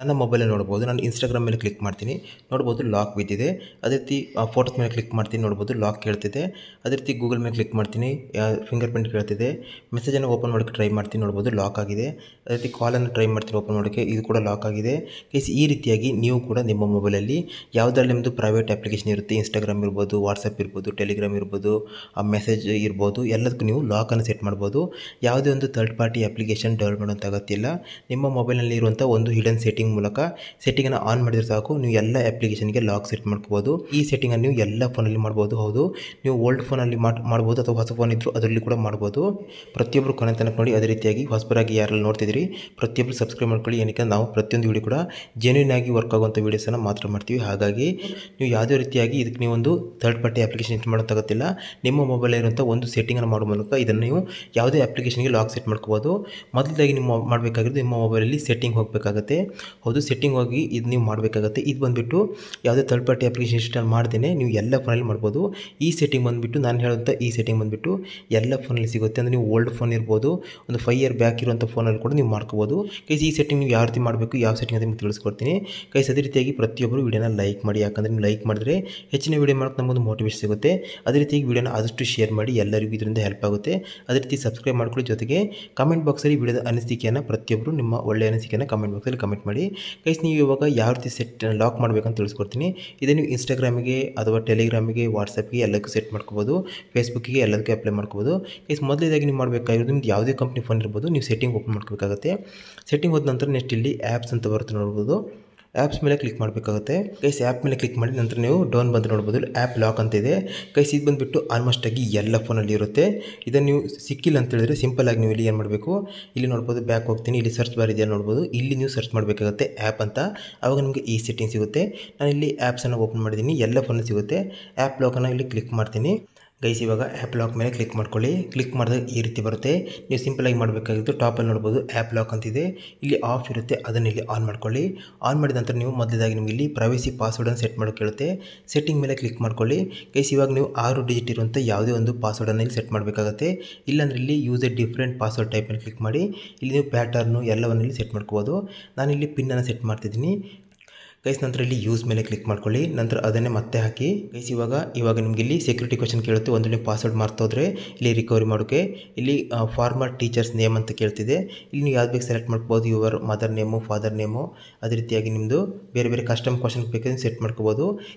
ನನ್ನ ಮೊಬೈಲಲ್ಲಿ ನೋಡ್ಬೋದು. ನಾನು ಇನ್ಸ್ಟಾಗ್ರಾಮ್ ಮೇಲೆ ಕ್ಲಿಕ್ ಮಾಡ್ತೀನಿ, ನೋಡ್ಬೋದು ಲಾಕ್ ಬಿದ್ದಿದೆ. ಅದೇ ರೀತಿ ಫೋಟೋಸ್ ಮೇಲೆ ಕ್ಲಿಕ್ ಮಾಡ್ತೀನಿ, ನೋಡ್ಬೋದು ಲಾಕ್ ಕೇಳ್ತಿದೆ. ಅದೇ ರೀತಿ ಗೂಗಲ್ ಮೇಲೆ ಕ್ಲಿಕ್ ಮಾಡ್ತೀನಿ, ಫಿಂಗರ್ ಪ್ರಿಂಟ್ ಕೇಳ್ತಿದೆ. ಮೆಸೇಜನ್ನು ಓಪನ್ ಮಾಡೋಕ್ಕೆ ಟ್ರೈ ಮಾಡ್ತೀನಿ, ನೋಡ್ಬೋದು ಲಾಕ್ ಆಗಿದೆ. ಅದೇ ರೀತಿ ಕಾಲನ್ನು ಟ್ರೈ ಮಾಡ್ತೀನಿ ಓಪನ್ ಮಾಡೋಕ್ಕೆ, ಇದು ಕೂಡ ಲಾಕ್ ಆಗಿದೆ. ಈ ರೀತಿಯಾಗಿ ನೀವು ಕೂಡ ನಿಮ್ಮ ಮೊಬೈಲಲ್ಲಿ ಯಾವುದರಲ್ಲಿ ನಿಮ್ಮದು ಪ್ರೈವೇಟ್ ಅಪ್ಲಿಕೇಶನ್ ಇರುತ್ತೆ, ಇನ್ಸ್ಟಾಗ್ರಾಮ್ ಇರ್ಬೋದು, ವಾಟ್ಸಪ್ ಇರ್ಬೋದು, ಟೆಲಿಗ್ರಾಮ್ ಇರ್ಬೋದು, ಮೆಸೇಜ್ ಇರ್ಬೋದು, ಎಲ್ಲದಕ್ಕೂ ನೀವು ಲಾಕನ್ನು ಸೆಟ್ ಮಾಡ್ಬೋದು. ಯಾವುದೇ ಒಂದು ಥರ್ಡ್ ಪಾರ್ಟಿ ಅಪ್ಲಿಕೇಶನ್ ಡೌನ್ಲೋಡ್ ಮಾಡೋಂಥ ಅಗತ್ಯ ಇಲ್ಲ. ನಿಮ್ಮ ಮೊಬೈಲ್ನಲ್ಲಿ ಇರುವಂಥ ಒಂದು ಹಿಡನ್ ಸೆಟ್ಟಿಂಗ್ ಮೂಲಕ ಸೆಟ್ಟಿಂಗನ್ನು ಆನ್ ಮಾಡಿದ್ರೆ ಸಾಕು, ನೀವು ಎಲ್ಲ ಅಪ್ಲಿಕೇಶನ್ಗೆ ಲಾಕ್ ಸೆಟ್ ಮಾಡ್ಕೋಬೋದು. ಈ ಸೆಟ್ಟಿಂಗನ್ನು ನೀವು ಎಲ್ಲ ಫೋನಲ್ಲಿ ಮಾಡ್ಬೋದು. ಹೌದು, ನೀವು ಓಲ್ಡ್ ಫೋನಲ್ಲಿ ಮಾಡ್ಬೋದು ಅಥವಾ ಹೊಸ ಫೋನ್ ಇದ್ದರೂ ಅದರಲ್ಲಿ ಕೂಡ ಮಾಡ್ಬೋದು. ಪ್ರತಿಯೊಬ್ಬರು ಕೊನೆ ತನಕ ನೋಡಿ. ಅದೇ ರೀತಿಯಾಗಿ ಹೊಸಬರಾಗಿ ಯಾರೆಲ್ಲ ನೋಡ್ತಿದ್ದೀರಿ ಪ್ರತಿಯೊಬ್ಬರು ಸಬ್ಸ್ಕ್ರೈಬ್ ಮಾಡ್ಕೊಳ್ಳಿ. ಏನಕ್ಕೆ ನಾವು ಪ್ರತಿಯೊಂದು ವೀಡಿಯೋ ಕೂಡ ಜೆನ್ಯೂನ್ ಆಗಿ ವರ್ಕ್ ಆಗುವಂಥ ವೀಡಿಯೋಸನ್ನು ಮಾತ್ರ ಮಾಡ್ತೀವಿ. ಹಾಗಾಗಿ ನೀವು ಯಾವುದೇ ರೀತಿಯಾಗಿ ಇದಕ್ಕೆ ನೀವೊಂದು ಥರ್ಡ್ ಪಾರ್ಟಿ ಅಪ್ಲಿಕೇಶನ್ ಇನ್ಸ್ಟಾಲ್ ಮಾಡೋಕ್ಕಾಗತ್ತಿಲ್ಲ. ನಿಮ್ಮ ಮೊಬೈಲ್ ಇರುವಂಥ ಒಂದು ಸೆಟ್ಟಿಂಗನ್ನು ಮಾಡುವ ಮೂಲಕ ಇದನ್ನು ನೀವು ಯಾವುದೇ ಅಪ್ಲಿಕೇಶನ್ಗೆ ಲಾಕ್ ಸೆಟ್ ಮಾಡ್ಕೋಬೋದು. ಮೊದಲಾಗಿ ನೀವು ಮಾಡಬೇಕಾಗಿರೋದು ನಿಮ್ಮ ಮೊಬೈಲಲ್ಲಿ ಸೆಟ್ಟಿಂಗ್ ಹೋಗಬೇಕಾಗತ್ತೆ. ಹೌದು, ಸೆಟ್ಟಿಂಗ್ ಹೋಗಿ ಇದು ನೀವು ಮಾಡಬೇಕಾಗತ್ತೆ. ಇದು ಬಂದುಬಿಟ್ಟು ಯಾವುದೇ ಥರ್ಡ್ ಪಾರ್ಟಿ ಅಪ್ಲಿಕೇಶನ್ ಇನ್ಸ್ಟಾಲ್ ಮಾಡ್ದೇನೆ ನೀವು ಎಲ್ಲ ಫೋನಲ್ಲಿ ಮಾಡ್ಬೋದು. ಈ ಸೆಟ್ಟಿಂಗ್ ಬಂದುಬಿಟ್ಟು ನಾನು ಹೇಳುವಂಥ ಈ ಸೆಟ್ಟಿಂಗ್ ಬಂದುಬಿಟ್ಟು ಎಲ್ಲ ಫೋನಲ್ಲಿ ಸಿಗುತ್ತೆ. ಅಂದರೆ ನೀವು ಓಲ್ಡ್ ಫೋನ್ ಇರ್ಬೋದು, ಒಂದು 5 ಇಯರ್ ಬ್ಯಾಕ್ ಇರುವಂಥ ಫೋನಲ್ಲಿ ಕೂಡ ನೀವು ಮಾಡ್ಕೋಬೋದು. ಈ ಸೆಟ್ಟಿಂಗ್ ನೀವು ಯಾವ ರೀತಿ ಮಾಡಬೇಕು, ಯಾವ ಸೆಟ್ಟಿಂಗ್ ಅಂತ ನಿಮ್ಗೆ ತಿಳಿಸ್ಕೊಡ್ತೀನಿ. ಅದೇ ರೀತಿಯಾಗಿ ಪ್ರತಿಯೊಬ್ಬರು ವೀಡಿಯೋನ ಲೈಕ್ ಮಾಡಿ, ಯಾಕಂದರೆ ನೀವು ಲೈಕ್ ಮಾಡಿದ್ರೆ ಹೆಚ್ಚಿನ ವೀಡಿಯೋ ಮಾಡೋಕ್ಕೆ ನಮಗೊಂದು ಮೋಟಿವೇಶನ್ ಸಿಗುತ್ತೆ. ಅದೇ ರೀತಿಯಾಗಿ ವೀಡಿಯೋನ ಆದಷ್ಟು ಶೇರ್ ಮಾಡಿ, ಎಲ್ಲರಿಗೂ ಇದರಿಂದ ಹೆಲ್ಪ್ ಆಗುತ್ತೆ. ಅದೇ ರೀತಿ ಸಬ್ಸ್ಕ್ರೈಬ್ ಮಾಡ್ಕೊಳ್ಳಿ. ಜೊತೆಗೆ ಕಮೆಂಟ್ ಬಾಕ್ಸಲ್ಲಿ ವೀಡಿಯೋದ ಅನಿಸಿಕೆಯನ್ನು ಪ್ರತಿಯೊಬ್ಬರು ನಿಮ್ಮ ಒಳ್ಳೆಯ ಅನಿಸಿಕೆಯನ್ನು ಕಮೆಂಟ್ ಬಾಕ್ಸಲ್ಲಿ ಕಮೆಂಟ್ ಮಾಡಿ. ನೀವು ಇವಾಗ ಯಾವ ರೀತಿ ಲಾಕ್ ಮಾಡಬೇಕಂತ ತಿಳಿಸ್ಕೊಡ್ತೀನಿ. ಇದೇ ನೀವು ಇನ್ಸ್ಟಾಗ್ರಾಮಿಗೆ ಅಥವಾ ಟೆಲಿಗ್ರಾಮಿಗೆ, ವಾಟ್ಸಪ್ಗೆ ಎಲ್ಲಕ್ಕೂ ಸೆಟ್ ಮಾಡ್ಕೋಬೋದು. ಫೇಸ್ಬುಕ್ಕಿಗೆ ಎಲ್ಲದಕ್ಕೂ ಅಪ್ಲೈ ಮಾಡ್ಕೋಬೋದು. ಮೊದಲೇದಾಗಿ ನೀವು ಮಾಡಬೇಕಾಗಿರೋದು, ನಿಮ್ದು ಯಾವುದೇ ಕಂಪ್ನಿ ಫೋನ್ ಇರ್ಬೋದು, ನೀವು ಸೆಟ್ಟಿಂಗ್ ಓಪನ್ ಮಾಡ್ಕೋಬೇಕಾಗುತ್ತೆ. ಸೆಟ್ಟಿಂಗ್ ಹೋದ ನಂತರ ನೆಕ್ಸ್ಟ್ ಇಲ್ಲಿ ಆ್ಯಪ್ಸ್ ಅಂತ ಬರುತ್ತೆ, ನೋಡ್ಬೋದು. ಆ್ಯಪ್ಸ್ ಮೇಲೆ ಕ್ಲಿಕ್ ಮಾಡಬೇಕಾಗುತ್ತೆ. ಆ್ಯಪ್ ಮೇಲೆ ಕ್ಲಿಕ್ ಮಾಡಿ ನಂತರ ನೀವು ಡೌನ್ ಬಂದು ನೋಡ್ಬೋದು, ಆ್ಯಪ್ ಲಾಕ್ ಅಂತ ಇದೆ. ಇದು ಬಂದುಬಿಟ್ಟು ಆಲ್ಮೋಸ್ಟ್ ಆಗಿ ಎಲ್ಲ ಫೋನಲ್ಲಿ ಇರುತ್ತೆ. ಇದನ್ನು ನೀವು ಸಿಕ್ಕಿಲ್ಲ ಅಂತ ಹೇಳಿದ್ರೆ ಸಿಂಪಲ್ ಆಗಿ ನೀವು ಇಲ್ಲಿ ಏನು ಮಾಡಬೇಕು, ಇಲ್ಲಿ ನೋಡ್ಬೋದು, ಬ್ಯಾಕ್ ಹೋಗ್ತೀನಿ, ಇಲ್ಲಿ ಸರ್ಚ್ ಬಾರ್ ಇದೆಯಲ್ಲ ನೋಡ್ಬೋದು, ಇಲ್ಲಿ ನೀವು ಸರ್ಚ್ ಮಾಡಬೇಕಾಗುತ್ತೆ ಆ್ಯಪ್ ಅಂತ. ಆವಾಗ ನಿಮಗೆ ಈ ಸೆಟ್ಟಿಂಗ್ ಸಿಗುತ್ತೆ. ನಾನು ಇಲ್ಲಿ ಆ್ಯಪ್ಸನ್ನು ಓಪನ್ ಮಾಡಿದ್ದೀನಿ, ಎಲ್ಲ ಫೋನಲ್ಲಿ ಸಿಗುತ್ತೆ. ಆ್ಯಪ್ ಲಾಕನ್ನು ಇಲ್ಲಿ ಕ್ಲಿಕ್ ಮಾಡ್ತೀನಿ. ಇವಾಗ ಆ್ಯಪ್ ಲಾಕ್ ಮೇಲೆ ಕ್ಲಿಕ್ ಮಾಡ್ಕೊಳ್ಳಿ. ಕ್ಲಿಕ್ ಮಾಡಿದಾಗ ಈ ರೀತಿ ಬರುತ್ತೆ. ನೀವು ಸಿಂಪಲಾಗಿ ಮಾಡಬೇಕಾಗಿತ್ತು, ಟಾಪಲ್ಲಿ ನೋಡ್ಬೋದು ಆ್ಯಪ್ ಲಾಕ್ ಅಂತಿದೆ, ಇಲ್ಲಿ ಆಫ್ ಇರುತ್ತೆ, ಅದನ್ನು ಇಲ್ಲಿ ಆನ್ ಮಾಡ್ಕೊಳ್ಳಿ. ಆನ್ ಮಾಡಿದ ನಂತರ ನೀವು ಮೊದಲೇದಾಗಿ ನಿಮಗೆ ಇಲ್ಲಿ ಪ್ರೈವಸಿ ಪಾಸ್ವರ್ಡನ್ನು ಸೆಟ್ ಮಾಡೋಕ್ಕೆ ಹೇಳುತ್ತೆ. ಸೆಟ್ಟಿಂಗ್ ಮೇಲೆ ಕ್ಲಿಕ್ ಮಾಡ್ಕೊಳ್ಳಿ. ಇವಾಗ ನೀವು 6 ಡಿಜಿಟ್ ಇರುವಂಥ ಯಾವುದೇ ಒಂದು ಪಾಸ್ವರ್ಡನ್ನು ಇಲ್ಲಿ ಸೆಟ್ ಮಾಡಬೇಕಾಗುತ್ತೆ. ಇಲ್ಲಾಂದರೆ ಇಲ್ಲಿ use A different password type ಮೇಲೆ ಕ್ಲಿಕ್ ಮಾಡಿ, ಇಲ್ಲಿ ನೀವು ಪ್ಯಾಟರ್ನು ಎಲ್ಲವನ್ನು ಇಲ್ಲಿ ಸೆಟ್ ಮಾಡ್ಕೋಬೋದು. ನಾನಿಲ್ಲಿ ಪಿನ್ನನ್ನು ಸೆಟ್ ಮಾಡ್ತಿದ್ದೀನಿ. ನಂತರ ಇಲ್ಲಿ ಯೂಸ್ ಮೇಲೆ ಕ್ಲಿಕ್ ಮಾಡ್ಕೊಳ್ಳಿ. ನಂತರ ಅದನ್ನೇ ಮತ್ತೆ ಹಾಕಿ. ಇವಾಗ ನಿಮಗೆ ಇಲ್ಲಿ ಸೆಕ್ಯೂರಿಟಿ ಕ್ವೆಶ್ಚನ್ ಕೇಳುತ್ತೆ. ಒಂದು ನೀವು ಪಾಸ್ವರ್ಡ್ ಮರ್ತೋದ್ರೆ ಇಲ್ಲಿ ರಿಕವರಿ ಮಾಡೋಕ್ಕೆ ಇಲ್ಲಿ ಫಾರ್ಮರ್ ಟೀಚರ್ಸ್ ನೇಮ್ ಅಂತ ಕೇಳ್ತಿದೆ. ಇಲ್ಲಿ ನೀವು ಯಾವ್ದು ಬೇಕು ಸೆಲೆಕ್ಟ್ ಮಾಡ್ಕೋಬೋದು, your mother name, father name. ಅದೇ ರೀತಿಯಾಗಿ ನಿಮ್ಮದು ಬೇರೆ ಬೇರೆ ಕಸ್ಟಮ್ ಕ್ವೆಶ್ಚನ್ ಬೇಕಾದ್ರೆ ಸೆಟ್ ಮಾಡ್ಕೋಬೋದು.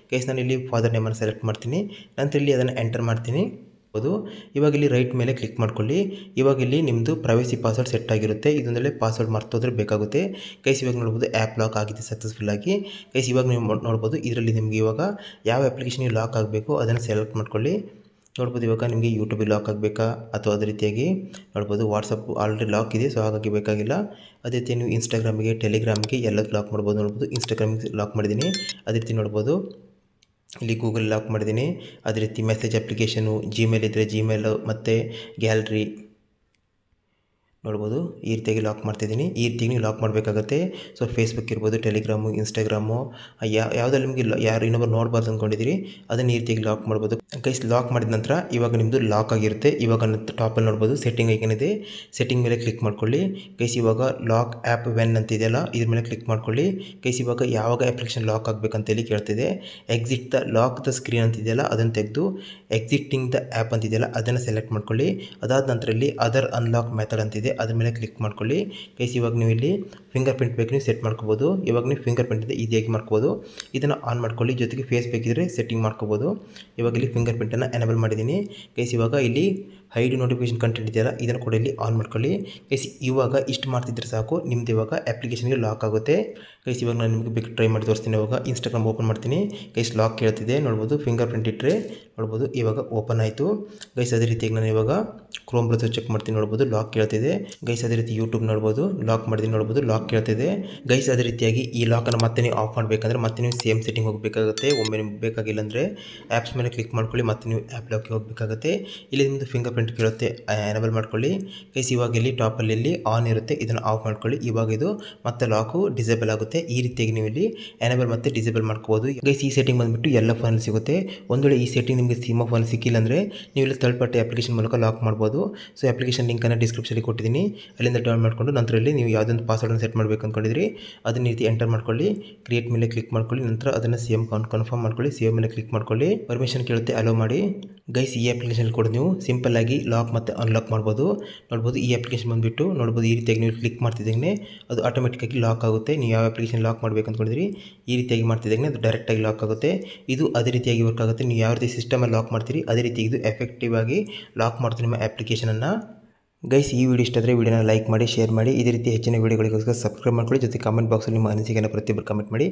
ನಾನು ಇಲ್ಲಿ ಫಾದರ್ ನೇಮನ್ನು ಸೆಲೆಕ್ಟ್ ಮಾಡ್ತೀನಿ. ನಂತರ ಇಲ್ಲಿ ಅದನ್ನು ಎಂಟರ್ ಮಾಡ್ತೀನಿ. ಇವಾಗ ಇಲ್ಲಿ ರೈಟ್ ಮೇಲೆ ಕ್ಲಿಕ್ ಮಾಡ್ಕೊಳ್ಳಿ. ಇವಾಗ ಇಲ್ಲಿ ನಿಮ್ಮದು ಪ್ರೈವಸಿ ಪಾಸ್ವರ್ಡ್ ಸೆಟ್ ಆಗಿರುತ್ತೆ. ಇದೊಂದರಲ್ಲಿ ಪಾಸ್ವರ್ಡ್ ಮರ್ತೋದ್ರೆ ಬೇಕಾಗುತ್ತೆ. ಇವಾಗ ನೋಡ್ಬೋದು ಆ್ಯಪ್ ಲಾಕ್ ಆಗಿದೆ ಸಕ್ಸಸ್ಫುಲ್ ಆಗಿ. ಇವಾಗ ನೀವು ನೋಡ್ಬೋದು ಇದರಲ್ಲಿ ನಿಮಗೆ ಇವಾಗ ಯಾವ ಅಪ್ಲಿಕೇಶನ್ಗೆ ಲಾಕ್ ಆಗಬೇಕು ಅದನ್ನು ಸೆಲೆಕ್ಟ್ ಮಾಡ್ಕೊಳ್ಳಿ. ನೋಡ್ಬೋದು ಇವಾಗ ನಿಮಗೆ ಯೂಟ್ಯೂಬಿಗೆ ಲಾಕ್ ಆಗಬೇಕಾ ಅಥವಾ ಅದೇ ರೀತಿಯಾಗಿ ನೋಡ್ಬೋದು ವಾಟ್ಸಪ್ ಆಲ್ರೆಡಿ ಲಾಕ್ ಇದೆ, ಸೊ ಹಾಗಾಗಿ ಬೇಕಾಗಿಲ್ಲ. ಅದೇ ರೀತಿ ನೀವು ಇನ್ಸ್ಟಾಗ್ರಾಮಿಗೆ, ಟೆಲಿಗ್ರಾಮಿಗೆ ಎಲ್ಲದಕ್ಕೂ ಲಾಕ್ ಮಾಡ್ಬೋದು. ನೋಡ್ಬೋದು ಇನ್ಸ್ಟಾಗ್ರಾಮಿಗೆ ಲಾಕ್ ಮಾಡಿದ್ದೀನಿ. ಅದೇ ರೀತಿ ನೋಡ್ಬೋದು ಇಲ್ಲಿ ಗೂಗಲ್ ಲಾಕ್ ಮಾಡಿದ್ದೀನಿ. ಅದೇ ರೀತಿ ಮೆಸೇಜ್ ಅಪ್ಲಿಕೇಶನು, ಜಿಮೇಲ್ ಇದ್ದರೆ ಜಿಮೇಲು ಮತ್ತು ಗ್ಯಾಲರಿ ನೋಡ್ಬೋದು ಈ ರೀತಿಯಾಗಿ ಲಾಕ್ ಮಾಡ್ತಿದ್ದೀನಿ. ಈ ರೀತಿಯಾಗಿ ನೀವು ಲಾಕ್ ಮಾಡಬೇಕಾಗತ್ತೆ. ಸೊ ಫೇಸ್ಬುಕ್ ಇರ್ಬೋದು, ಟೆಲಿಗ್ರಾಮು, ಇನ್ಸ್ಟಾಗ್ರಾಮು, ಯಾವುದಲ್ಲಿ ನಿಮಗೆ ಯಾರು ಇನ್ನೊಬ್ಬರು ನೋಡಬಾರ್ದು ಅಂದ್ಕೊಂಡಿದ್ದೀರಿ ಅದನ್ನು ಈ ರೀತಿಯಾಗಿ ಲಾಕ್ ಮಾಡ್ಬೋದು. ಲಾಕ್ ಮಾಡಿದ ನಂತರ ಇವಾಗ ನಿಮ್ಮದು ಲಾಕ್ ಆಗಿರುತ್ತೆ. ಇವಾಗ ಟಾಪಲ್ಲಿ ನೋಡ್ಬೋದು ಸೆಟ್ಟಿಂಗ್ ಏನಿದೆ, ಸೆಟ್ಟಿಂಗ್ ಮೇಲೆ ಕ್ಲಿಕ್ ಮಾಡ್ಕೊಳ್ಳಿ. ಇವಾಗ ಲಾಕ್ ಆ್ಯಪ್ ವೆನ್ ಅಂತಿದೆಯಲ್ಲ ಇದ್ರ ಮೇಲೆ ಕ್ಲಿಕ್ ಮಾಡ್ಕೊಳ್ಳಿ. ಇವಾಗ ಯಾವಾಗ ಅಪ್ಲಿಕೇಶನ್ ಲಾಕ್ ಆಗಬೇಕಂತೇಳಿ ಕೇಳ್ತಿದೆ. Exit the lock the screen ಅಂತಿದೆಯಲ್ಲ ಅದನ್ನು ತೆಗೆದು ಎಕ್ಸಿಟಿಂಗ್ ದ ಆ್ಯಪ್ ಅಂತಿದೆಯಲ್ಲ ಅದನ್ನು ಸೆಲೆಕ್ಟ್ ಮಾಡ್ಕೊಳ್ಳಿ. ಅದಾದ ನಂತರ ಇಲ್ಲಿ ಅದರ್ ಅನ್ಲಾಕ್ ಮೆಥಡ್ ಅಂತಿದೆ, ಅದ್ರ ಮೇಲೆ ಕ್ಲಿಕ್ ಮಾಡ್ಕೊಳ್ಳಿ. ಇವಾಗ ನೀವು ಇಲ್ಲಿ ಫಿಂಗರ್ ಪ್ರಿಂಟ್ ಬೇಕು ನೀವು ಸೆಟ್ ಮಾಡ್ಕೋಬೋದು. ಇವಾಗ ನೀವು ಫಿಂಗರ್ ಪ್ರಿಂಟ್ ಇದೆ ಈಸಿಯಾಗಿ ಮಾಡ್ಕೋಬೋದು. ಇದನ್ನು ಆನ್ ಮಾಡ್ಕೊಳ್ಳಿ. ಜೊತೆಗೆ ಫೇಸ್ ಬೇಕಿದ್ರೆ ಸೆಟ್ಟಿಂಗ್ ಮಾಡ್ಕೋಬೋದು. ಇವಾಗ ಇಲ್ಲಿ ಫಿಂಗರ್ ಪ್ರಿಂಟನ್ನು ಎನೇಬಲ್ ಮಾಡಿದ್ದೀನಿ. ಇವಾಗ ಇಲ್ಲಿ ಹೈಡ್ ನೋಟಿಫಿಕೇಶನ್ ಕಂಟೆಂಟ್ ಇದೆಯಲ್ಲ ಇದನ್ನು ಕೂಡ ಇಲ್ಲಿ ಆನ್ ಮಾಡ್ಕೊಳ್ಳಿ. ಇವಾಗ ಇಷ್ಟು ಮಾಡ್ತಿದ್ರೆ ಸಾಕು, ನಿಮ್ದು ಇವಾಗ ಅಪ್ಲಿಕೇಶನ್ಗೆ ಲಾಕ್ ಆಗುತ್ತೆ. ಇವಾಗ ನಾನು ನಿಮಗೆ ಬೇಕು ಟ್ರೈ ಮಾಡಿ ತೋರಿಸ್ತೀನಿ. ಇವಾಗ ಇನ್ಸ್ಟಾಗ್ರಾಮ್ ಓಪನ್ ಮಾಡ್ತೀನಿ. ಲಾಕ್ ಕೇಳ್ತಿದೆ ನೋಡ್ಬೋದು, ಫಿಂಗರ್ ಪ್ರಿಂಟ್ ಇಟ್ಟರೆ ನೋಡ್ಬೋದು ಇವಾಗ ಓಪನ್ ಆಯಿತು. ಅದೇ ರೀತಿಯಾಗಿ ನಾನು ಇವಾಗ ಕ್ರೋಮ್ ಬ್ರೌಸರ್ ಚೆಕ್ ಮಾಡ್ತೀನಿ. ನೋಡ್ಬೋದು ಲಾಕ್ ಕೇಳ್ತಿದೆ. ಅದೇ ರೀತಿ ಯೂಟ್ಯೂಬ್ ನೋಡ್ಬೋದು ಲಾಕ್ ಮಾಡಿದ್ದೀನಿ. ನೋಡ್ಬೋದು ಲಾಕ್ ಕೇಳ್ತಿದೆ. ಅದೇ ರೀತಿಯಾಗಿ ಈ ಲಾಕನ್ನು ಮತ್ತೆ ನೀವು ಆಫ್ ಮಾಡಬೇಕಂದ್ರೆ ಮತ್ತೆ ನೀವು ಸೇಮ್ ಸೆಟ್ಟಿಂಗ್ ಹೋಗಬೇಕಾಗುತ್ತೆ. ಒಮ್ಮೆ ನಿಮ್ಗೆ ಬೇಕಾಗಿಲ್ಲ ಅಂದರೆ ಆ್ಯಪ್ಸ್ ಮೇಲೆ ಕ್ಲಿಕ್ ಮಾಡ್ಕೊಳ್ಳಿ, ಮತ್ತೆ ನೀವು ಆ್ಯಪ್ ಲಾಕ್ಗೆ ಹೋಗಬೇಕಾಗುತ್ತೆ. ಇಲ್ಲಿ ನಿಮ್ಮದು ಫಿಂಗರ್ ಪ್ರಿಂಟ್ ಪ್ರಿಂಟ್ ಕೇಳುತ್ತೆ, ಎನೇಬಲ್ ಮಾಡ್ಕೊಳ್ಳಿ ಗೈಸ್. ಇವಾಗ ಇಲ್ಲಿ ಟಾಪಲ್ಲಿ ಇಲ್ಲಿ ಆನ್ ಇರುತ್ತೆ, ಇದನ್ನು ಆಫ್ ಮಾಡ್ಕೊಳ್ಳಿ. ಇವಾಗ ಇದು ಮತ್ತೆ ಲಾಕು ಡಿಸೇಬಲ್ ಆಗುತ್ತೆ. ಈ ರೀತಿಯಾಗಿ ನೀವು ಇಲ್ಲಿ ಎನೇಬಲ್ ಮತ್ತು ಡಿಸೇಬಲ್ ಮಾಡ್ಕೋಬೋದು ಗೈಸ್. ಈ ಸೆಟ್ಟಿಂಗ್ ಬಂದುಬಿಟ್ಟು ಎಲ್ಲ ಫೋನಲ್ಲಿ ಸಿಗುತ್ತೆ. ಒಂದು ವೇಳೆ ಈ ಸೆಟ್ಟಿಂಗ್ ನಿಮಗೆ ಸಿಮ್ ಫೋನ್ ಸಿಕ್ಕಿಲ್ಲ ಅಂದರೆ ನೀವು ಇಲ್ಲಿ ಥರ್ಡ್ ಪಾರ್ಟಿ ಅಪ್ಲಿಕೇಶನ್ ಮೂಲಕ ಲಾಕ್ ಮಾಡ್ಬೋದು. ಸೊ ಅಪ್ಲಿಕೇಶನ್ ಲಿಂಕನ್ನು ಡಿಸ್ಕ್ರಿಪ್ಷನಲ್ಲಿ ಕೊಟ್ಟಿದ್ದೀನಿ, ಅಲ್ಲಿಂದ ಡೌನ್ ಮಾಡಿಕೊಂಡು ನಂತರ ಇಲ್ಲಿ ನೀವು ಯಾವುದೊಂದು ಪಾಸ್ವರ್ಡನ್ನು ಸೆಟ್ ಮಾಡಬೇಕು ಅಂದ್ಕೊಂಡಿದ್ರಿ ಅದನ್ನ ರೀತಿ ಎಂಟರ್ ಮಾಡ್ಕೊಳ್ಳಿ. ಕ್ರಿಯೇಟ್ ಮೇಲೆ ಕ್ಲಿಕ್ ಮಾಡ್ಕೊಳ್ಳಿ, ನಂತರ ಅದನ್ನು ಸೇಮ್ ಕನ್ಫರ್ಮ್ ಮಾಡ್ಕೊಳ್ಳಿ. ಸೇವ್ ಮೇಲೆ ಕ್ಲಿಕ್ ಮಾಡ್ಕೊಳ್ಳಿ, ಪರ್ಮಿಷನ್ ಕೇಳುತ್ತೆ, ಅಲೋ ಮಾಡಿ ಗೈಸ್. ಈ ಅಪ್ಲಿಕೇಶನ್ ಕೂಡ ನೀವು ಸಿಂಪಲ್ ಆಗಿ ಲಾಕ್ ಮತ್ತು ಅನ್ಲಾಕ್ ಮಾಡ್ಬೋದು. ನೋಡ್ಬೋದು ಈ ಅಪ್ಲಿಕೇಶನ್ ಬಂದುಬಿಟ್ಟು ನೋಡ್ಬೋದು ಈ ರೀತಿಯಾಗಿ ನೀವು ಕ್ಲಿಕ್ ಮಾಡ್ತಿದ್ದಂಗೆ ಅದು ಆಟೋಮೆಟಿಕ್ಕಾಗಿ ಲಾಕ್ ಆಗುತ್ತೆ. ನೀವು ಯಾವ ಅಪ್ಲಿಕೇಶನ್ ಲಾಕ್ ಮಾಡಬೇಕು ಅಂದ್ಕೊಂಡಿದ್ರಿ ಈ ರೀತಿಯಾಗಿ ಮಾಡ್ತಿದ್ದಂಗೆ ಅದು ಡೈರೆಕ್ಟಾಗಿ ಲಾಕ್ ಆಗುತ್ತೆ. ಇದು ಅದೇ ರೀತಿಯಾಗಿ ವರ್ಕ್ ಆಗುತ್ತೆ. ನೀವು ಯಾವ ರೀತಿ ಸಿಸ್ಟಮಲ್ಲಿ ಲಾಕ್ ಮಾಡ್ತೀರಿ ಅದೇ ರೀತಿ ಇದು ಎಫೆಕ್ಟಿವ್ ಆಗಿ ಲಾಕ್ ಮಾಡ್ತೀವಿ ನಿಮ್ಮ ಅಪ್ಲಿಕೇಶನನ್ನು ಗೈಸ್. ಈ ವಿಡಿಯೋ ಇಷ್ಟ ಆದರೆ ವಿಡಿಯೋನ ಲೈಕ್ ಮಾಡಿ, ಶೇರ್ ಮಾಡಿ. ಇದೇ ರೀತಿ ಹೆಚ್ಚಿನ ವಿಡಿಯೋಗಳಿಗೋಸ್ಕರ ಸಬ್ಸ್ಕ್ರೈಬ್ ಮಾಡ್ಕೊಳ್ಳಿ. ಜೊತೆ ಕಾಮೆಂಟ್ ಬಾಕ್ಸಲ್ಲಿ ನಿಮ್ಮ ಅನಿಸಿಕೆಯನ್ನು ಪ್ರತಿಯೊಬ್ಬರು ಕಮೆಂಟ್ ಮಾಡಿ.